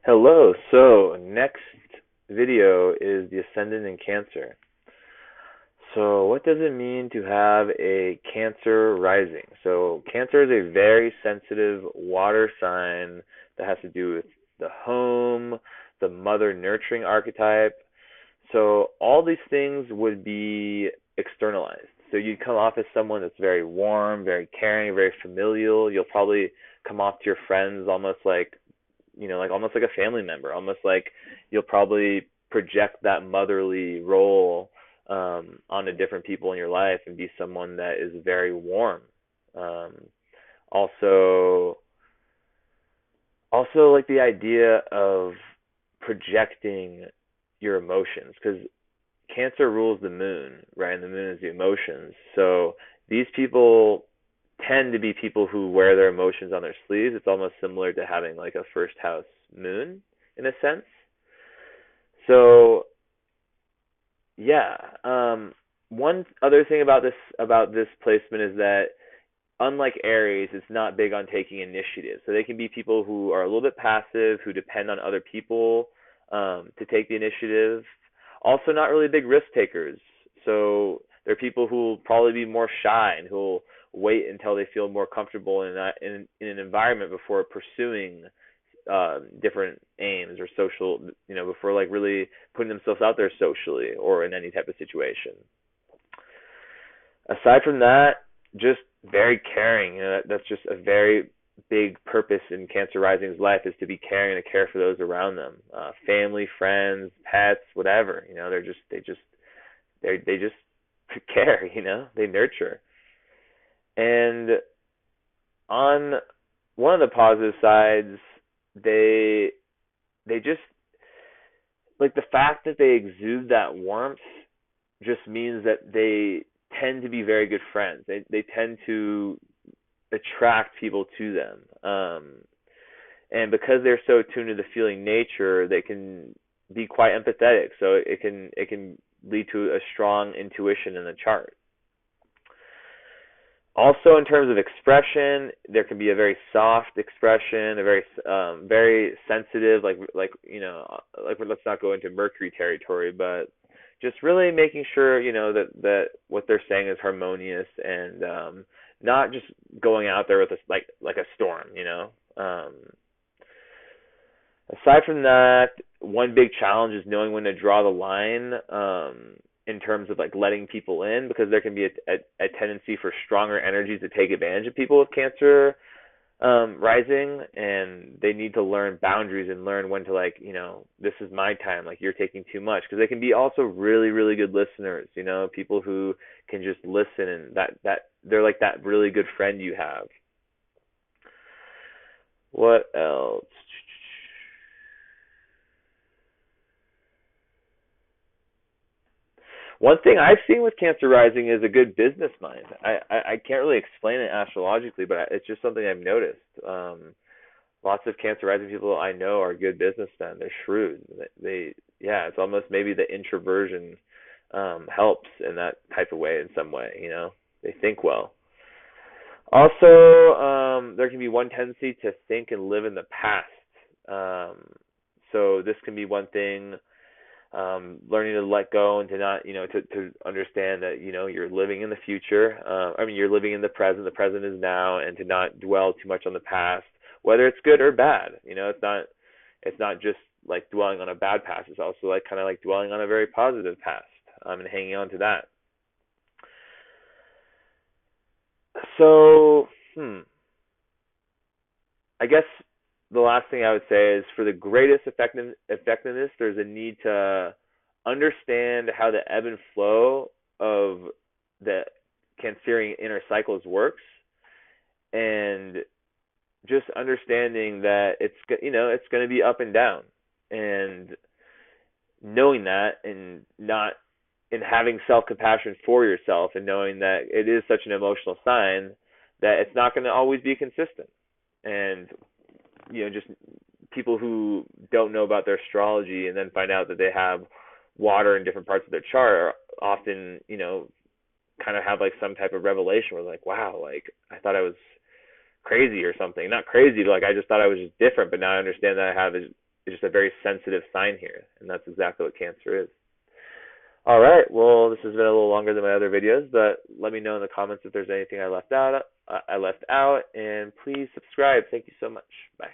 Hello. So next video is the Ascendant in Cancer. So what does it mean to have a Cancer rising? So Cancer is a very sensitive water sign that has to do with the home, the mother nurturing archetype. So all these things would be externalized. So you'd come off as someone that's very warm, very caring, very familial. You'll probably come off to your friends almost like almost like a family member, almost like you'll probably project that motherly role onto different people in your life and be someone that is very warm. Um, also, also like the idea of projecting your emotions, because Cancer rules the moon, right? And the moon is the emotions. So these people tend to be people who wear their emotions on their sleeves. It's almost similar to having like a first house moon in a sense. So yeah, one other thing about this placement is that unlike Aries, it's not big on taking initiative. So they can be people who are a little bit passive, who depend on other people to take the initiative. Also, not really big risk takers. So they're people who will probably be more shy and who will wait until they feel more comfortable in an environment before pursuing different aims or social, before like really putting themselves out there socially or in any type of situation. Aside from that, just very caring. That's just a very big purpose in Cancer Rising's life, is to be caring and to care for those around them, family, friends, pets, whatever. They just care. They nurture. And on one of the positive sides, they just like the fact that they exude that warmth just means that they tend to be very good friends. They tend to attract people to them. And because they're so tuned to the feeling nature, they can be quite empathetic. So it can lead to a strong intuition in the chart. Also, in terms of expression, there can be a very soft expression, a very sensitive, like let's not go into Mercury territory, but just really making sure that what they're saying is harmonious and not just going out there with a like a storm. Aside from that, one big challenge is knowing when to draw the line in terms of like letting people in, because there can be a tendency for stronger energies to take advantage of people with Cancer rising, and they need to learn boundaries and learn when to this is my time, like you're taking too much, because they can be also really really good listeners, people who can just listen, and that they're like that really good friend you have. What else? One thing I've seen with Cancer rising is a good business mind. I can't really explain it astrologically, but it's just something I've noticed. Lots of Cancer rising people I know are good businessmen. They're shrewd. Yeah, it's almost maybe the introversion helps in that type of way in some way. They think well. Also, there can be one tendency to think and live in the past. So this can be one thing, learning to let go and to not, to understand that, you're living in the future. You're living in the present. The present is now, and to not dwell too much on the past, whether it's good or bad. It's not just like dwelling on a bad past. It's also like kind of like dwelling on a very positive past, and hanging on to that. So, I guess the last thing I would say is, for the greatest effectiveness, there's a need to understand how the ebb and flow of the Cancerian inner cycles works, and just understanding that it's going to be up and down, and knowing that, and not in having self-compassion for yourself, and knowing that it is such an emotional sign that it's not going to always be consistent. And just people who don't know about their astrology and then find out that they have water in different parts of their chart are often, kind of have like some type of revelation where like, wow, like I thought I was crazy or something. Not crazy, but like I just thought I was just different, but now I understand that I have just a very sensitive sign here, and that's exactly what Cancer is. All right. Well, this has been a little longer than my other videos, but let me know in the comments if there's anything I left out, and please subscribe. Thank you so much. Bye.